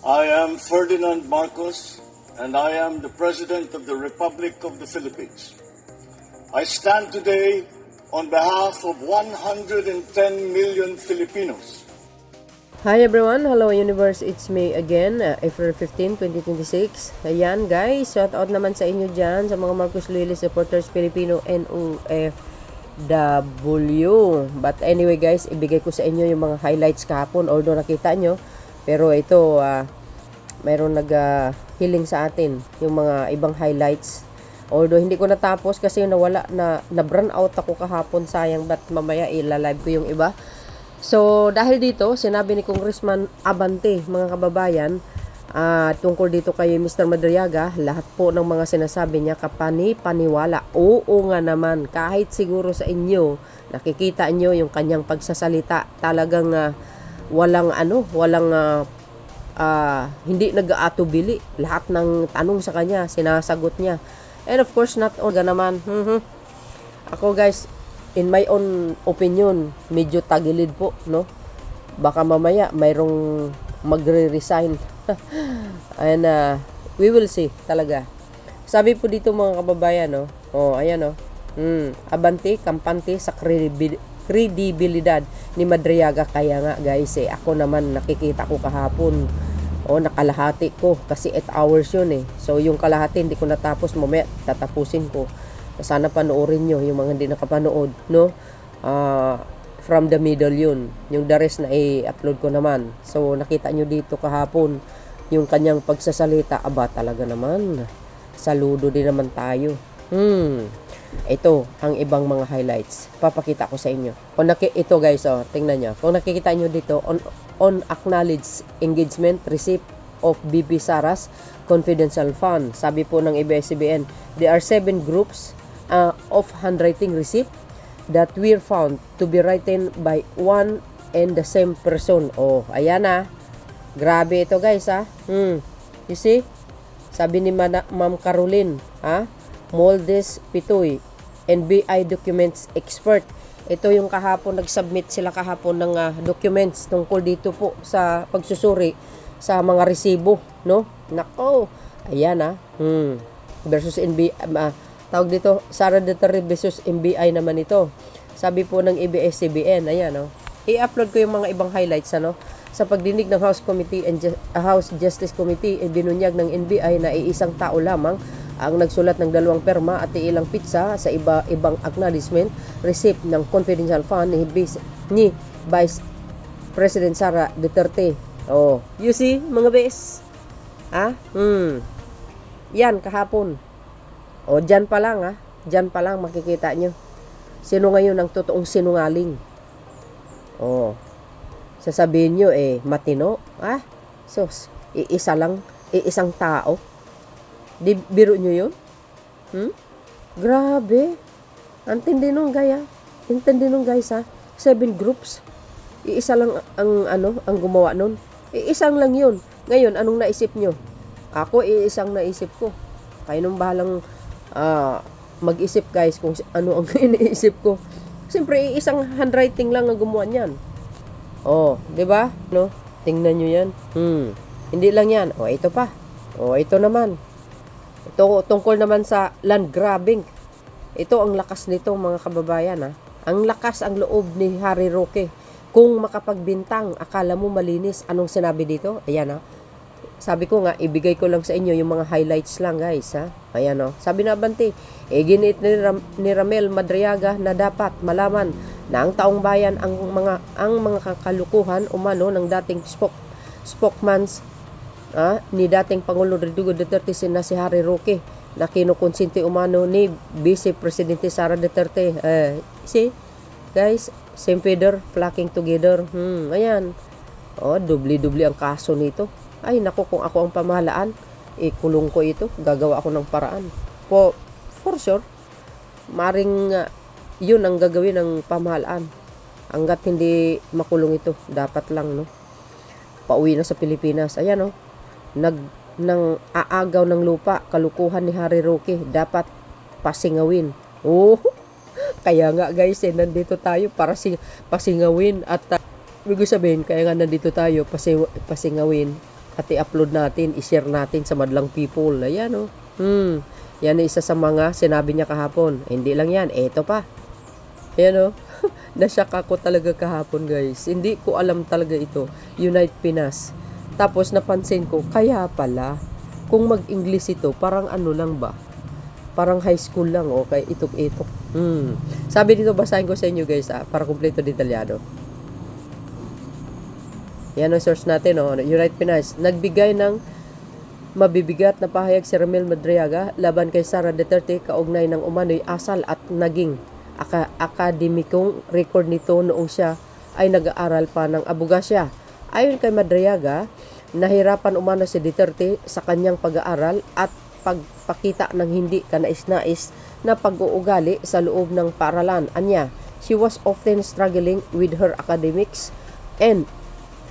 I am Ferdinand Marcos, and I am the President of the Republic of the Philippines. I stand today on behalf of 110 million Filipinos. Hi everyone, hello universe, it's me again, April 15, 2026. Ayan guys, shout out naman sa inyo dyan, sa mga Marcos Loyalist Supporters Filipino NOFW. But anyway guys, ibigay ko sa inyo yung mga highlights kahapon, although nakita nyo. Pero ito, mayroon nag-healing sa atin, yung mga ibang highlights. Although hindi ko natapos kasi nawala, na-burn out ako kahapon, sayang, but mamaya ilalive ko yung iba. So, dahil dito, sinabi ni Congressman Abante, mga kababayan, tungkol dito kay Mr. Madriaga, lahat po ng mga sinasabi niya kapani-paniwala. Oo nga naman, kahit siguro sa inyo, nakikita nyo yung kanyang pagsasalita, talagang walang hindi nag-aatubili. Lahat ng tanong sa kanya, sinasagot niya. And of course, not all naman. Ako guys, in my own opinion, medyo tagilid po, no? Baka mamaya mayroong magre-resign. And we will see talaga. Sabi po dito mga kababayan, no? Oh, ayan, no? Abante, kampante sa kredibilidad ni Madriaga. Kaya nga guys, ako naman nakikita ko kahapon. Nakalahati ko kasi 8 hours yun eh. So yung kalahati hindi ko natapos, mamaya tatapusin ko. Sana panoorin nyo yung mga hindi nakapanood, no? From the middle yun. Yung the rest na i-upload ko naman. So, nakita nyo dito kahapon yung kanyang pagsasalita. Aba, talaga naman. Saludo din naman tayo. Ito, ang ibang mga highlights. Papakita ko sa inyo. Ito guys, tingnan nyo. Kung nakikita nyo dito, on acknowledged engagement receipt of BP Sara's confidential fund. Sabi po ng ABS-CBN, there are 7 groups of handwriting receipt that were found to be written by one and the same person. Oh, ayan na. Grabe ito guys, You see? Sabi ni Ma'am Caroline, Moldes Pitoy, NBI documents expert. Ito yung kahapon, nag-submit sila kahapon ng documents tungkol dito po sa pagsusuri sa mga resibo, no? Nako, ayan versus NBI, tawag dito, Sara Duterte versus NBI naman ito. Sabi po ng ABS-CBN, ayan, i-upload ko yung mga ibang highlights, sa pagdinig ng House Committee and House Justice Committee, binunyag ng NBI na iisang tao lamang ang nagsulat ng 2 perma at ilang pitsa sa ibang acknowledgement receipt ng confidential fund ni Vice President Sara Duterte. Oh, you see, mga bes? Yan, kahapon. Dyan pa lang, Dyan pa lang makikita nyo. Sino ngayon ang totoong sinungaling? Sasabihin nyo, matino. Sos, iisang tao. Di biro nyo yun? Grabe. Antindi nung gaya. Intindi nung guys, 7 groups. Iisa lang ang gumawa nun. Iisang lang yun. Ngayon, anong naisip nyo? Ako, iisang naisip ko. Kayo nung bahalang mag-isip guys kung ano ang iniisip ko. Siyempre, isang handwriting lang ang gumawa niyan. Di ba? No? Tingnan nyo yan. Hindi lang yan. Ito pa. Ito naman. Ito tungkol naman sa land grabbing. Ito ang lakas nito mga kababayan. Ang lakas ang loob ni Harry Roque. Kung makapagbintang, akala mo malinis. Anong sinabi dito? Ayan Sabi ko nga, ibigay ko lang sa inyo yung mga highlights lang guys. Ayan Sabi na Abante, ginit ni Ramel Madriaga na dapat malaman na ang taong bayan ang mga kakalukuhan umano ng dating spokesman ni dating Pangulong Rodrigo Duterte na si Harry Roque na kinukonsinti umano ni Vice Presidente Sara Duterte. See? Guys, same feather, flocking together. Ayan. Dubli-dubli ang kaso nito. Ay, naku, kung ako ang pamahalaan, kulong ko ito. Gagawa ako ng paraan. For sure, maring yun ang gagawin ng pamahalaan. Hanggat hindi makulong ito, dapat lang, pauwi na sa Pilipinas. Ayan, nang aagaw ng lupa, kalukuhan ni Harry Roque, dapat pasingawin. Kaya nga guys, nandito tayo para pasingawin at ibig sabihin, kaya nga nandito tayo pasingawin at i-upload natin, i-share natin sa madlang people. Ayan o. Yan ang isa sa mga sinabi niya kahapon. Hindi lang yan, eto pa. Ayan o. Nasyak ako talaga kahapon, guys. Hindi ko alam talaga ito. Unite Pinas. Tapos napansin ko, kaya pala, kung mag-English ito, parang ano lang ba? Parang high school lang, okay? Itok-itok. Sabi dito, basahin ko sa inyo, guys, para kumpleto detalyado. Yan ang source natin, oh. Unite Pinas. Nagbigay ng mabibigat na pahayag si Ramil Madriaga laban kay Sara Duterte kaugnay ng umano'y asal at naging akademikong record nito noong siya ay nag-aaral pa ng abogasya. Ayon kay Madriaga, nahirapan umano si Duterte sa kanyang pag-aaral at pagpakita ng hindi kanais-nais na pag-uugali sa loob ng paaralan. Anya, she was often struggling with her academics and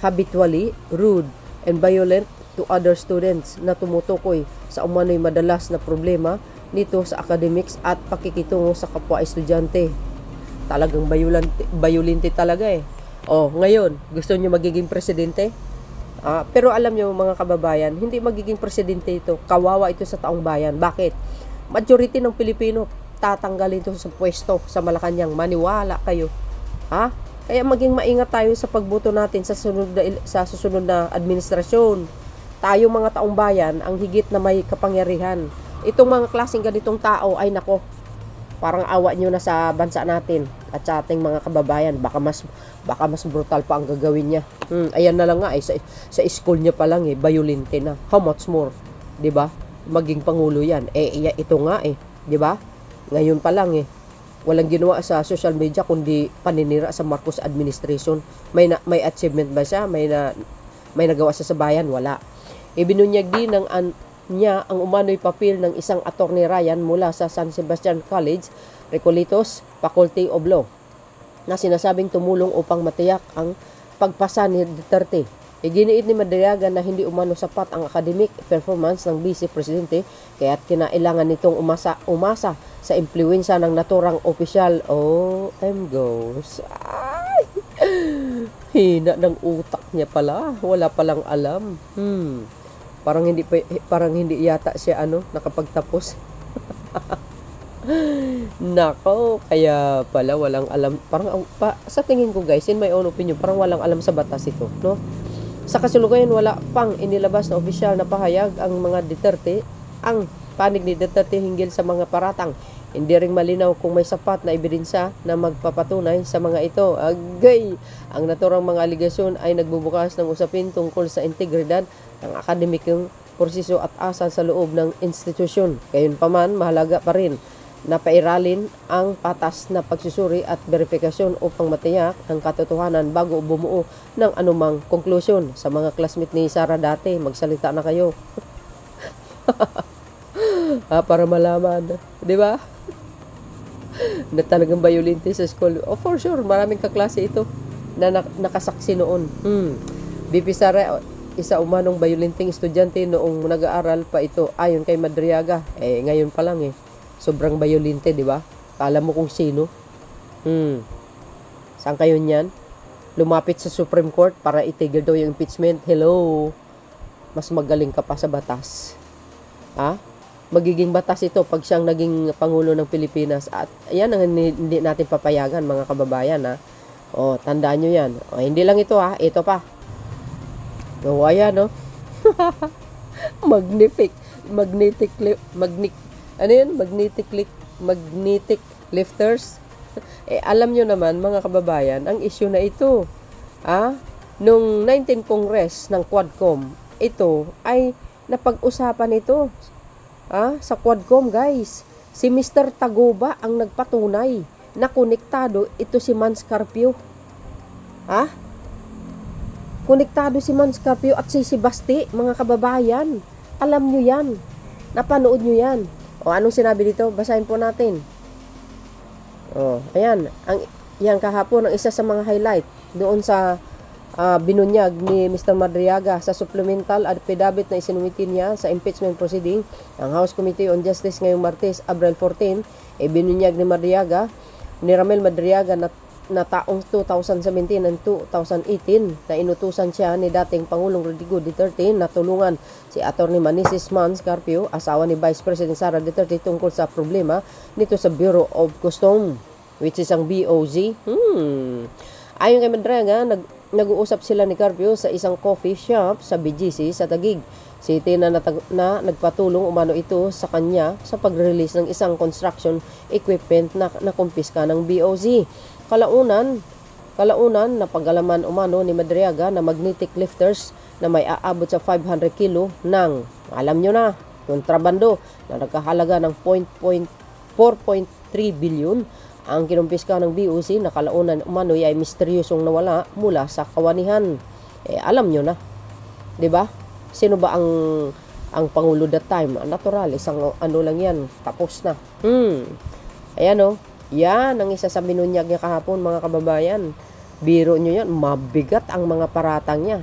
habitually rude and violent to other students na tumutukoy sa umano'y madalas na problema nito sa academics at pakikitungo sa kapwa estudyante. Talagang bayulente talaga eh. Oh, ngayon, gusto niyo magiging presidente? Pero alam niyo mga kababayan, hindi magiging presidente ito. Kawawa ito sa taong bayan. Bakit? Majority ng Pilipino tatanggalin ito sa pwesto sa Malacanang. Maniwala kayo. Kaya maging maingat tayo sa pagboto natin sa susunod na administrasyon. Tayo mga taong bayan ang higit na may kapangyarihan. Itong mga klaseng ganitong tao ay nako, parang awa nyo na sa bansa natin at sa ating mga kababayan. Baka mas brutal pa ang gagawin niya. Ayan na lang nga sa school niya pa lang violente na. How much more, 'di ba? Maging pangulo 'yan. Ito nga 'di ba? Ngayon pa lang walang ginawa sa social media kundi paninira sa Marcos administration. May achievement ba siya? May nagawa siya sa bayan? Wala. Ibinunyag din niya ang umano'y papel ng isang attorney Ryan mula sa San Sebastian College, Recoletos, Faculty of Law, na sinasabing tumulong upang matiyak ang pagpasa ni Duterte. Iginiit ni Madriaga na hindi umano sapat ang academic performance ng Vice Presidente kaya't kinailangan nitong umasa sa impluwensya ng naturang opisyal. M goes. Ay! Hina ng utak niya pala. Wala palang alam. Parang hindi yata siya nakapagtapos. Nako, kaya pala walang alam. Parang sa tingin ko guys, in my own opinion, parang walang alam sa batas ito, no? Sa kasalukuyan wala pang inilabas na opisyal na pahayag ang mga Duterte, ang panig ni Duterte hinggil sa mga paratang. Hindi ring malinaw kung may sapat na ebidensya na magpapatunay sa mga ito. Agay! Ang naturang mga aligasyon ay nagbubukas ng usapin tungkol sa integridad ng akademikong proseso at asal sa loob ng institusyon. Gayunpaman, mahalaga pa rin na pairalin ang patas na pagsusuri at verifikasyon upang matiyak ang katotohanan bago bumuo ng anumang konklusyon. Sa mga classmate ni Sara dati, magsalita na kayo. Para malaman, di ba? Na talagang violente sa school. For sure, maraming kaklase ito na nakasaksi noon. BP Sara, isa umanong violenteng estudyante noong nag-aaral pa ito ayon kay Madriaga. Ngayon pa lang sobrang violente, di ba? Kala mo kung sino. Saan kayo niyan? Lumapit sa Supreme Court para itigil daw yung impeachment. Hello? Mas magaling ka pa sa batas. Magiging batas ito pag siyang naging Pangulo ng Pilipinas. At yan ang hindi natin papayagan mga kababayan. Tandaan nyo yan. Hindi lang ito ito pa. Ayan magnetic lifters. Alam nyo naman mga kababayan, ang issue na ito, nung 19 Congress ng Quadcom, ito ay napag-usapan ito. Sa Quadcom guys, si Mr. Taguba ang nagpatunay na konektado ito si Mans Carpio. Konektado si Mans Carpio at si Basti, mga kababayan. Alam nyo yan. Napanood nyo yan. Anong sinabi dito? Basahin po natin. Ayan. Yan kahapon, ang isa sa mga highlight doon sa binunyag ni Mr. Madriaga sa supplemental affidavit na isinumiti niya sa impeachment proceeding ng House Committee on Justice ngayong Martes, Abril 14, binunyag ni Ramil Madriaga na na taong 2017 and 2018 na inutusan siya ni dating Pangulong Rodrigo Duterte na tulungan si Atty. Manisis Mans Carpio, asawa ni Vice President Sara Duterte, tungkol sa problema nito sa Bureau of Customs, which is ang BOC. Ayon kay Madriaga, nag-uusap sila ni Carpio sa isang coffee shop sa BGC sa Taguig City na nagpatulong umano ito sa kanya sa pag-release ng isang construction equipment na nakumpiska ng BOC. Kalaunan napag-alaman umano ni Madriaga na magnetic lifters na may aabot sa 500 kilo ng, alam nyo na, kontrabando na nagkahalaga ng 4.3 billion ang kinumpiska ng BOC na kalaunan umano ay misteryosong nawala mula sa kawanihan. Alam nyo na, 'di ba? Sino ba ang Pangulo that time? Natural, isang ano lang yan, tapos na. Ayan o, yan ang isa sa binunyag niya kahapon, mga kababayan. Biro nyo yan, mabigat ang mga paratang niya.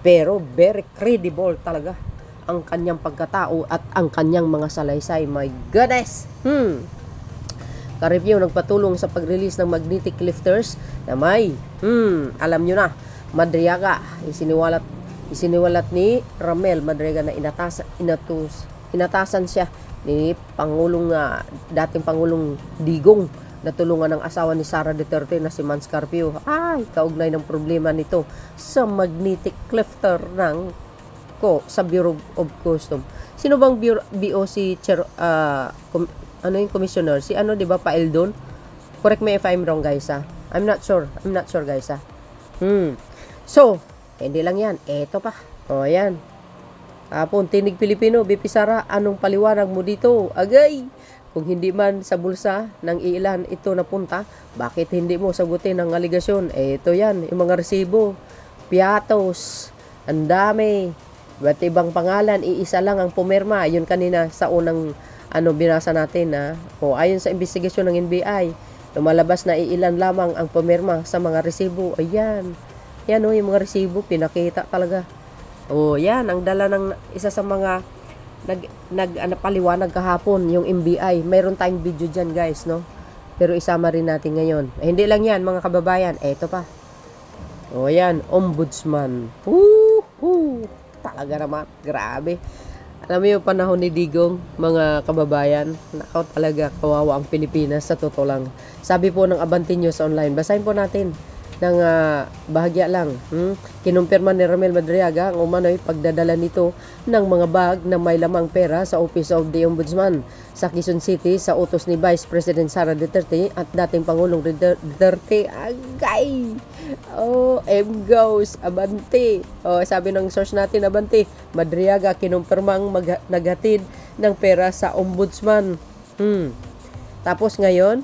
Pero very credible talaga ang kanyang pagkatao at ang kanyang mga salaysay. My goodness! Ka-review, nagpatulong sa pag-release ng magnetic lifters na may, alam nyo na, Madriaga, isiniwalat ni Ramel Madriaga na inatasan siya ni dating Pangulong Digong na tulungan ng asawa ni Sara Duterte na si Mans Carpio. Kaugnay ng problema nito sa magnetic lifter sa Bureau of Customs. Sino bang BOC commissioner? Si di ba, Paeldon? Correct me if I'm wrong, guys. I'm not sure guys. So, hindi lang yan. Eto pa. O, yan. Kapon, Tinig Pilipino, BP Sara, anong paliwanag mo dito? Agay! Kung hindi man sa bulsa ng ilan ito napunta, bakit hindi mo sagutin ang aligasyon? Eto yan, yung mga resibo. Piatos. Ang dami. Ba't ibang pangalan, iisa lang ang pumirma. Yun kanina sa unang binasa natin. Ayon sa investigasyon ng NBI, lumalabas na iilan lamang ang pumirma sa mga resibo. Ayan. Yan yung mga resibo, pinakita talaga. Yan, ang dala ng isa sa mga paliwanag kahapon, yung NBI. Mayroon tayong video dyan, guys, no? Pero isama rin natin ngayon. Hindi lang yan, mga kababayan. Eto pa. Yan, ombudsman. Talaga naman, grabe. Alam mo yung panahon ni Digong, mga kababayan, nakaw talaga, kawawa ang Pilipinas, sa totoo lang. Sabi po ng Abante News Online, basahin po natin ng bahagya lang. Kinumpirma ni Ramel Madriaga ang umano'y pagdadala nito ng mga bag na may lamang pera sa Office of the Ombudsman sa Quezon City sa utos ni Vice President Sara Duterte at dating Pangulong Duterte. Agay! M-Goes, Abante. Sabi ng source natin, Abante, Madriaga kinumpirmang naghatid ng pera sa Ombudsman. Tapos ngayon,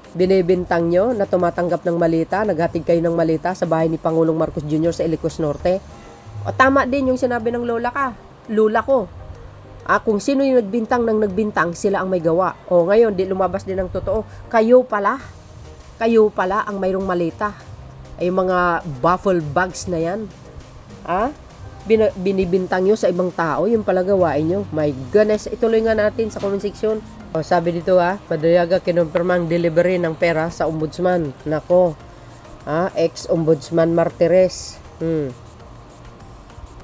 binibintang nyo na tumatanggap ng malita, naghatid kayo ng malita sa bahay ni Pangulong Marcos Jr. sa Ilocos Norte. Tama din yung sinabi ng lula ko. Kung sino yung nagbintang, sila ang may gawa. Ngayon, di lumabas din ang totoo. Kayo pala ang mayroong malita. Ay mga buffle bags na yan. Binibintang nyo sa ibang tao, yung pala gawain nyo. My goodness, ituloy nga natin sa comment section. Sabi dito Madriaga kinumpirmang delivery ng pera sa ombudsman. Nako. Ex-ombudsman Martires.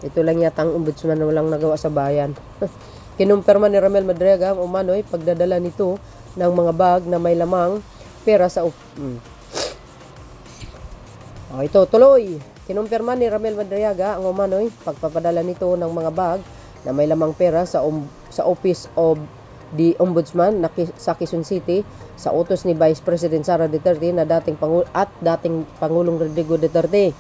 Ito lang yata ang ombudsman na walang nagawa sa bayan. Kinumpirma ni Ramel Madriaga ang umano'y pagdadala nito ng mga bag na may lamang pera sa ito, tuloy. Kinumpirma ni Ramel Madriaga ang umano'y pagpapadala nito ng mga bag na may lamang pera sa Office of the Ombudsman sa Quezon City sa utos ni Vice President Sara Duterte na dating Pangulong Rodrigo Duterte.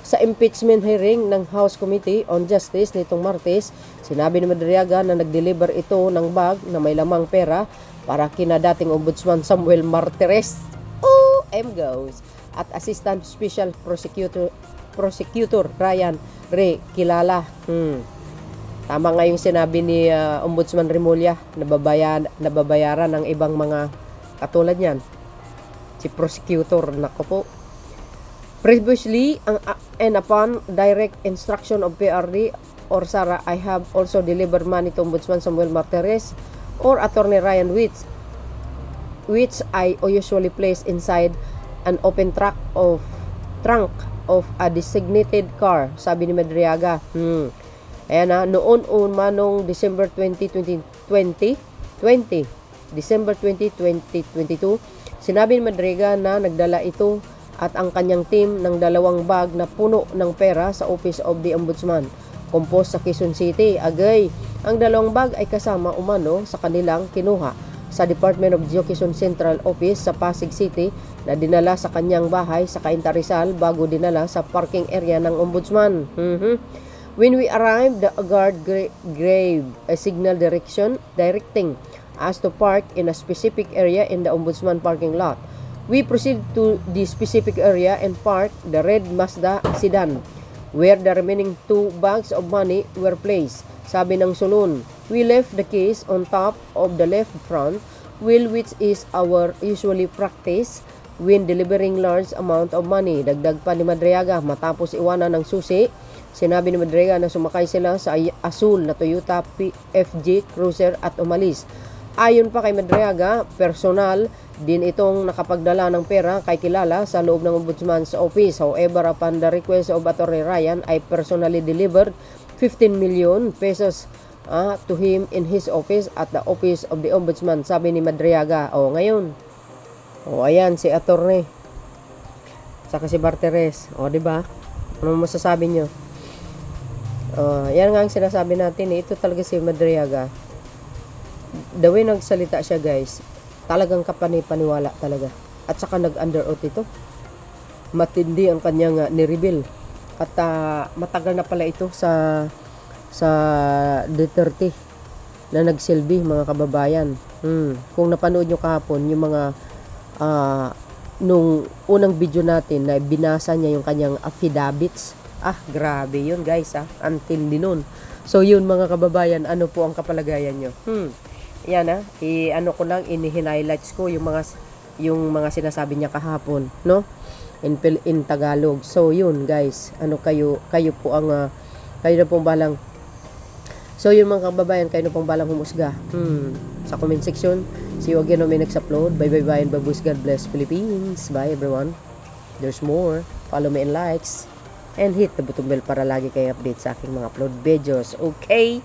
Sa impeachment hearing ng House Committee on Justice nitong Martes, sinabi ni Madriaga na nag-deliver ito ng bag na may lamang pera para kina dating Ombudsman Samuel Martires, M-Goes, at Assistant Special Prosecutor Ryan Re Kilala. Tama nga yung sinabi ni Ombudsman Remulla, nababayaran ng ibang mga katulad niyan. Si prosecutor, nako po. Previously, and upon direct instruction of PRD or Sara, I have also delivered money to Ombudsman Samuel Martires or Attorney Ryan which I usually place inside an open trunk of a designated car, sabi ni Madriaga. Ayan na, noon manong December 20, December 20, 2022, sinabi ni Madriaga na nagdala ito at ang kanyang team ng 2 bag na puno ng pera sa Office of the Ombudsman, compost sa Quezon City. Agay, ang 2 bag ay kasama umano sa kanilang kinuha sa Department of Quezon Central Office sa Pasig City na dinala sa kanyang bahay sa Cainta Rizal bago dinala sa parking area ng Ombudsman. When we arrived, the guard gave a signal directing us to park in a specific area in the Ombudsman parking lot. We proceeded to the specific area and parked the red Mazda sedan where the remaining 2 bags of money were placed. Sabi ng sulon, we left the case on top of the left front wheel, which is our usually practice when delivering large amount of money. Dagdag pa ni Madriaga, matapos iwanan ng susi, sinabi ni Madriaga na sumakay sila sa asul na Toyota FJ Cruiser at umalis. Ayon pa kay Madriaga, personal din itong nakapagdala ng pera kay kilala sa loob ng Ombudsman's office. However, upon the request of Atty. Ryan, I personally delivered 15 million pesos to him in his office at the Office of the Ombudsman, sabi ni Madriaga. Ngayon, ayan si Atty. Saka si Barteres. Di ba? Ano masasabi nyo? Yan nga ang sinasabi natin. Ito talaga si Madriaga. The way nagsalita siya, guys, talagang kapani-paniwala talaga. At saka nag-under oath ito. Matindi ang kanyang ni-reveal. At matagal na pala ito sa Duterte na nagsilbi, mga kababayan. Kung napanood nyo kahapon yung mga nung unang video natin na binasa niya yung kanyang affidavits, grabe yun, guys, until nun. So yun, mga kababayan, ano po ang kapalagayan nyo? Yan, ano ko lang, ini-highlights ko yung mga sinasabi niya kahapon, no? In Tagalog. So yun, guys, kayo po ang kayo na pong balang. So yun, mga kababayan, kayo na pong balang humusga sa comment section. See you again on my next upload. Bye and babus. God bless Philippines. Bye everyone. There's more. Follow me and likes and hit the button bell para lagi kayo update sa aking mga upload videos. Okay?